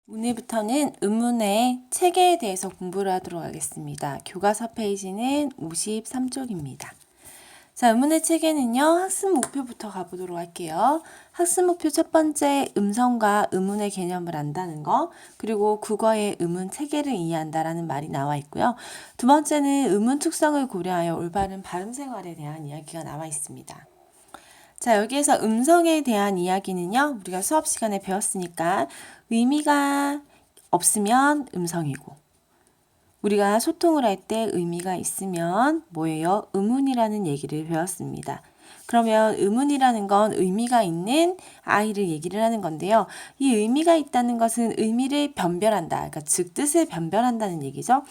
오늘부터는 음문의 체계에 대해서 공부를 하도록 하겠습니다. 교과서 페이지는 53쪽입니다. 자, 음문의 체계는요, 학습 목표부터 가보도록 할게요. 학습 목표 첫 번째, 음성과 음문의 개념을 안다는 거, 그리고 국어의 음문 체계를 이해한다라는 말이 나와 있고요. 두 번째는 음문 특성을 고려하여 올바른 발음 생활에 대한 이야기가 나와 있습니다. 자, 여기에서 음성에 대한 이야기는요, 우리가 수업 시간에 배웠으니까 의미가 없으면 음성이고, 우리가 소통을 할 때 의미가 있으면 뭐예요? 음운이라는 얘기를 배웠습니다. 그러면 음운이라는 건 의미가 있는 아이를 얘기를 하는 건데요. 이 의미가 있다는 것은 의미를 변별한다. 그러니까 즉 뜻을 변별한다는 얘기죠.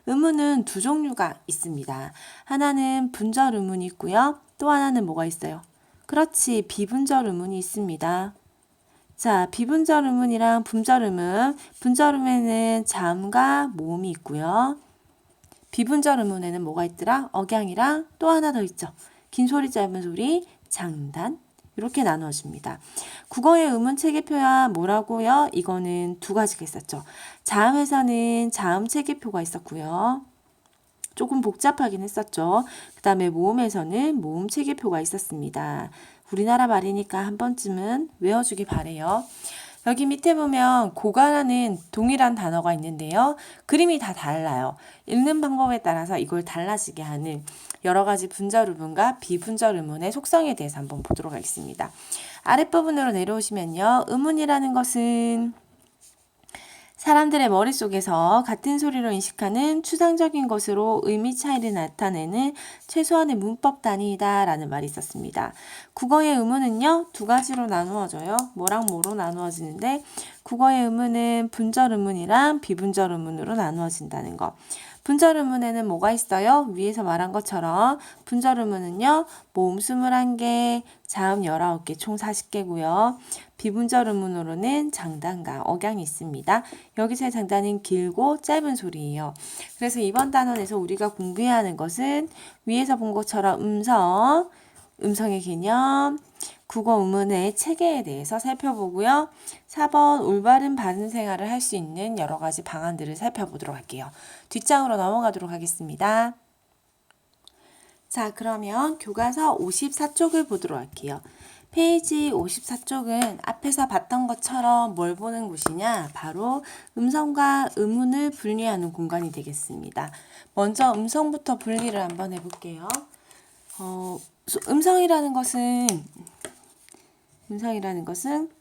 음운은 두 종류가 있습니다. 하나는 분절 음운이 있고요. 또 하나는 뭐가 있어요? 그렇지, 비분절 음운이 있습니다. 자, 비분절 음운이랑 분절 음운. 분절 음운에는 자음과 모음이 있고요. 비분절 음운에는 뭐가 있더라? 억양이랑 또 하나 더 있죠. 긴 소리, 짧은 소리, 장단. 이렇게 나누어집니다. 국어의 음운 체계표야 뭐라고요? 이거는 두 가지가 있었죠. 자음에서는 자음 체계표가 있었고요. 조금 복잡하긴 했었죠. 그 다음에 모음에서는 모음 체계표가 있었습니다. 우리나라 말이니까 한 번쯤은 외워주기 바래요. 여기 밑에 보면 고가라는 동일한 단어가 있는데요. 그림이 다 달라요. 읽는 방법에 따라서 이걸 달라지게 하는 여러 가지 분절 음운과 비분절 음운의 속성에 대해서 한번 보도록 하겠습니다. 아랫부분으로 내려오시면요. 음운이라는 것은 사람들의 머릿속에서 같은 소리로 인식하는 추상적인 것으로 의미 차이를 나타내는 최소한의 문법 단위이다라는 말이 있었습니다. 국어의 음운은요, 두 가지로 나누어져요. 뭐랑 뭐로 나누어지는데 국어의 음운은 분절 음운이랑 비분절 음운으로 나누어진다는 거. 분절 음운에는 뭐가 있어요? 위에서 말한 것처럼 분절 음운은요, 모음 21개, 자음 19개, 총 40개고요. 비분절 음운으로는 장단과 억양이 있습니다. 여기서의 장단은 길고 짧은 소리예요. 그래서 이번 단원에서 우리가 공부해야 하는 것은 위에서 본 것처럼 음성의 개념, 국어 음운의 체계에 대해서 살펴보고요. 4번 올바른 발음 생활을 할 수 있는 여러 가지 방안들을 살펴보도록 할게요. 뒷장으로 넘어가도록 하겠습니다. 자, 그러면 교과서 54쪽을 보도록 할게요. 페이지 54쪽은 앞에서 봤던 것처럼 뭘 보는 곳이냐? 바로 음성과 음운을 분리하는 공간이 되겠습니다. 먼저 음성부터 분리를 한번 해볼게요. 음성이라는 것은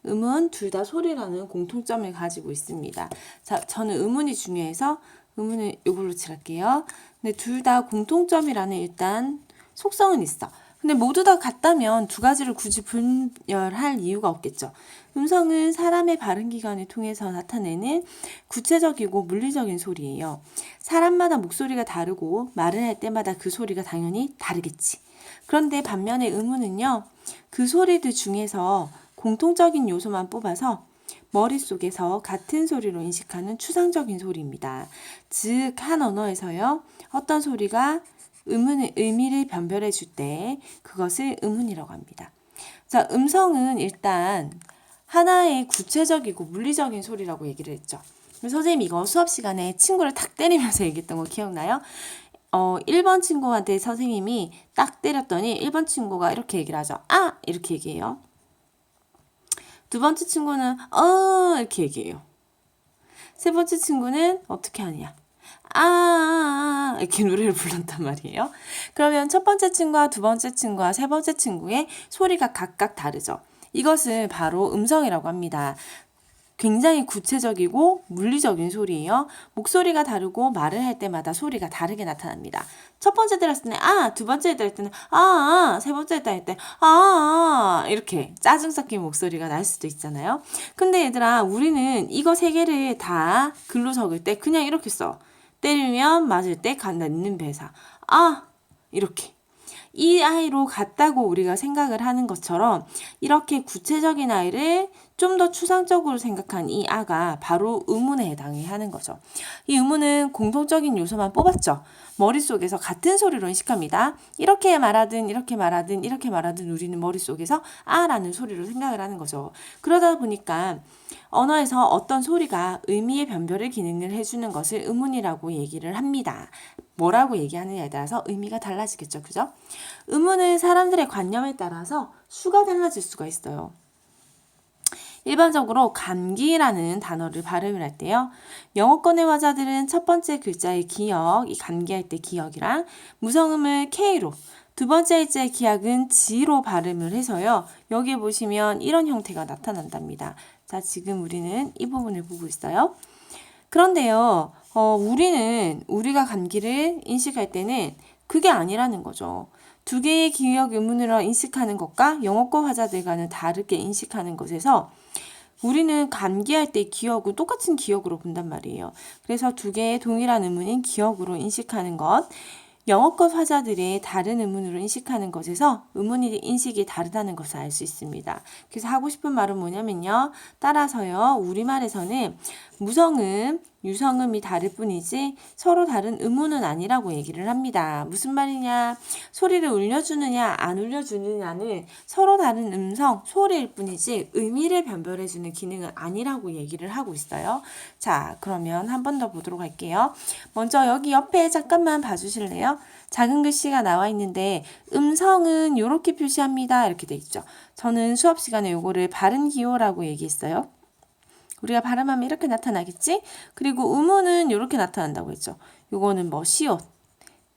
음은 둘 다 소리라는 공통점을 가지고 있습니다. 자, 저는 음운이 중요해서 음운을 이걸로 칠할게요. 근데 둘 다 공통점이라는 일단 속성은 있어. 근데 모두 다 같다면 두 가지를 굳이 분열할 이유가 없겠죠. 음성은 사람의 발음 기관을 통해서 나타내는 구체적이고 물리적인 소리예요. 사람마다 목소리가 다르고 말을 할 때마다 그 소리가 당연히 다르겠지. 그런데 반면에 음운은요, 그 소리들 중에서 공통적인 요소만 뽑아서 머릿속에서 같은 소리로 인식하는 추상적인 소리입니다. 즉, 한 언어에서요, 어떤 소리가 의미를 변별해 줄 때 그것을 음운이라고 합니다. 자, 음성은 일단 하나의 구체적이고 물리적인 소리라고 얘기를 했죠. 선생님이 이거 수업 시간에 친구를 탁 때리면서 얘기했던 거 기억나요? 1번 친구한테 선생님이 딱 때렸더니 1번 친구가 이렇게 얘기를 하죠. 아! 이렇게 얘기해요. 두 번째 친구는 이렇게 얘기해요. 세 번째 친구는 어떻게 하느냐? 이렇게 노래를 불렀단 말이에요. 그러면 첫 번째 친구와 두 번째 친구와 세 번째 친구의 소리가 각각 다르죠. 이것을 바로 음성이라고 합니다. 굉장히 구체적이고 물리적인 소리예요. 목소리가 다르고 말을 할 때마다 소리가 다르게 나타납니다. 첫 번째 들었을 때는 두 번째 들을 때는 세 번째 들을 때 이렇게 짜증 섞인 목소리가 날 수도 있잖아요. 근데 얘들아, 우리는 이거 세 개를 다 글로 적을 때 그냥 이렇게 써. 때리면 맞을 때 갖는 배사. 이렇게. 이 아이로 같다고 우리가 생각을 하는 것처럼 이렇게 구체적인 아이를 좀 더 추상적으로 생각한 이 아가 바로 의문에 해당이 하는 거죠. 이 의문은 공통적인 요소만 뽑았죠. 머릿속에서 같은 소리로 인식합니다. 이렇게 말하든 이렇게 말하든 이렇게 말하든 우리는 머릿속에서 아라는 소리로 생각을 하는 거죠. 그러다 보니까 언어에서 어떤 소리가 의미의 변별의 기능을 해주는 것을 의문이라고 얘기를 합니다. 뭐라고 얘기하느냐에 따라서 의미가 달라지겠죠. 그죠? 의문은 사람들의 관념에 따라서 수가 달라질 수가 있어요. 일반적으로 감기라는 단어를 발음을 할 때요. 영어권의 화자들은 첫 번째 글자의 기역, 이 감기할 때 기역이랑 무성음을 K로, 두 번째 글자의 기역은 G로 발음을 해서요. 여기 보시면 이런 형태가 나타난답니다. 자, 지금 우리는 이 부분을 보고 있어요. 그런데요, 우리가 감기를 인식할 때는 그게 아니라는 거죠. 두 개의 기역 의문으로 인식하는 것과 영어권 화자들과는 다르게 인식하는 것에서 우리는 감기할 때 기역은 똑같은 기역으로 본단 말이에요. 그래서 두 개의 동일한 의문인 기역으로 인식하는 것, 영어권 화자들의 다른 의문으로 인식하는 것에서 의문의 인식이 다르다는 것을 알 수 있습니다. 그래서 하고 싶은 말은 뭐냐면요. 따라서요. 우리말에서는 무성음, 유성음이 다를 뿐이지 서로 다른 의문은 아니라고 얘기를 합니다. 무슨 말이냐? 소리를 울려주느냐 안 울려주느냐는 서로 다른 음성, 소리일 뿐이지 의미를 변별해주는 기능은 아니라고 얘기를 하고 있어요. 자, 그러면 한 번 더 보도록 할게요. 먼저 여기 옆에 잠깐만 봐주실래요? 작은 글씨가 나와 있는데 음성은 이렇게 표시합니다. 이렇게 돼 있죠. 저는 수업 시간에 요거를 바른 기호라고 얘기했어요. 우리가 발음하면 이렇게 나타나겠지? 그리고 음운은 이렇게 나타난다고 했죠. 요거는 뭐 시옷,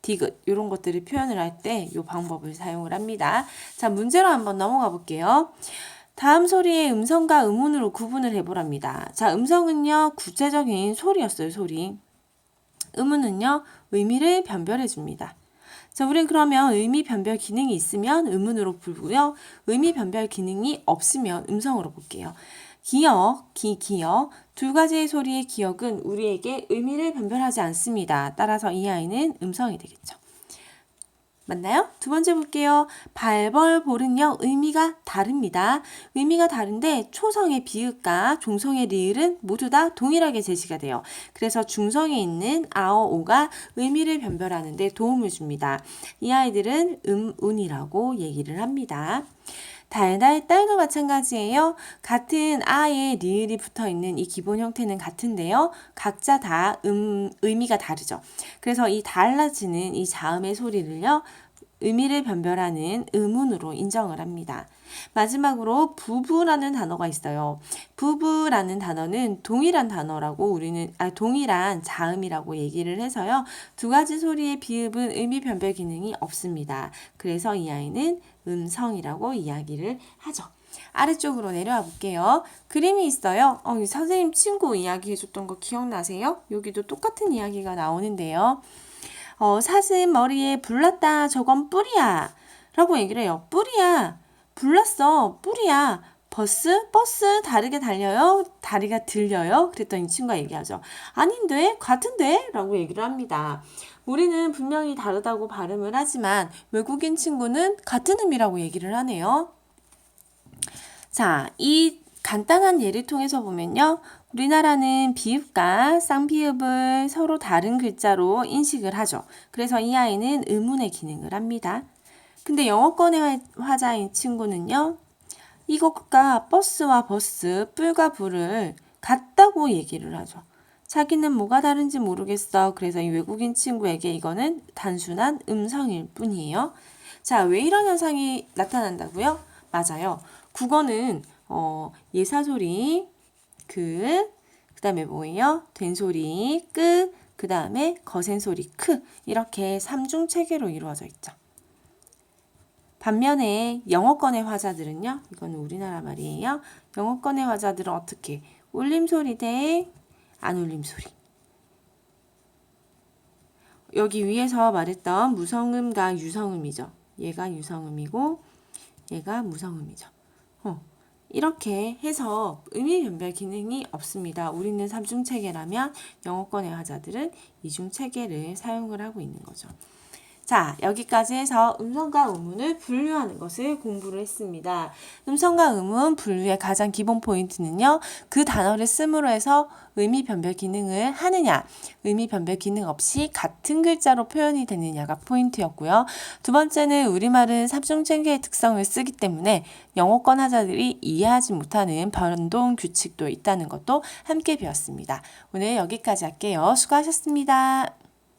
디귿 이런 것들을 표현을 할 때 이 방법을 사용을 합니다. 자, 문제로 한번 넘어가 볼게요. 다음 소리의 음성과 음운으로 구분을 해보랍니다. 자, 음성은요 구체적인 소리였어요. 소리. 음운은요 의미를 변별해 줍니다. 자, 우린 그러면 의미 변별 기능이 있으면 음운으로 불고요. 의미 변별 기능이 없으면 음성으로 볼게요. 기역, 기역 두 가지의 소리의 기역은 우리에게 의미를 변별하지 않습니다. 따라서 이 아이는 음성이 되겠죠. 맞나요? 두 번째 볼게요. 발벌, 볼은요 의미가 다릅니다. 의미가 다른데 초성의 비읍과 종성의 리을은 모두 다 동일하게 제시가 돼요. 그래서 중성에 있는 아어, 오가 의미를 변별하는 데 도움을 줍니다. 이 아이들은 운이라고 얘기를 합니다. 달달, 딸도 마찬가지예요. 같은 아에 리을이 붙어있는 이 기본 형태는 같은데요. 각자 다 의미가 다르죠. 그래서 이 달라지는 이 자음의 소리를요. 의미를 변별하는 음운으로 인정을 합니다. 마지막으로 부부라는 단어가 있어요. 부부라는 단어는 동일한 단어라고 동일한 자음이라고 얘기를 해서요. 두 가지 소리의 비읍은 의미 변별 기능이 없습니다. 그래서 이 아이는 음성이라고 이야기를 하죠. 아래쪽으로 내려와 볼게요. 그림이 있어요. 선생님 친구 이야기 해줬던 거 기억나세요? 여기도 똑같은 이야기가 나오는데요. 사슴 머리에 불났다. 저건 뿔이야. 라고 얘기를 해요. 뿔이야. 불났어. 뿔이야. 버스 다르게 달려요. 다리가 들려요. 그랬더니 이 친구가 얘기하죠. 아닌데? 같은데? 라고 얘기를 합니다. 우리는 분명히 다르다고 발음을 하지만 외국인 친구는 같은 의미라고 얘기를 하네요. 자, 이 간단한 예를 통해서 보면요. 우리나라는 비읍과 쌍비읍을 서로 다른 글자로 인식을 하죠. 그래서 이 아이는 의문의 기능을 합니다. 근데 영어권의 화자인 친구는요. 이것과 버스와 버스, 뿔과 불을 같다고 얘기를 하죠. 자기는 뭐가 다른지 모르겠어. 그래서 이 외국인 친구에게 이거는 단순한 음성일 뿐이에요. 자, 왜 이런 현상이 나타난다고요? 맞아요. 국어는 예사소리, 그 다음에 뭐예요? 된소리, 그 다음에 거센소리, 이렇게 3중 체계로 이루어져 있죠. 반면에 영어권의 화자들은요. 이거는 우리나라 말이에요. 영어권의 화자들은 어떻게? 울림소리 대 안 울림소리. 여기 위에서 말했던 무성음과 유성음이죠. 얘가 유성음이고 얘가 무성음이죠. 이렇게 해서 의미 변별 기능이 없습니다. 우리는 3중 체계라면 영어권의 화자들은 2중 체계를 사용을 하고 있는 거죠. 자, 여기까지 해서 음성과 의문을 분류하는 것을 공부를 했습니다. 음성과 의문 분류의 가장 기본 포인트는요. 그 단어를 씀으로 해서 의미 변별 기능을 하느냐, 의미 변별 기능 없이 같은 글자로 표현이 되느냐가 포인트였고요. 두 번째는 우리말은 삼중체계의 특성을 쓰기 때문에 영어권 하자들이 이해하지 못하는 변동 규칙도 있다는 것도 함께 배웠습니다. 오늘 여기까지 할게요. 수고하셨습니다.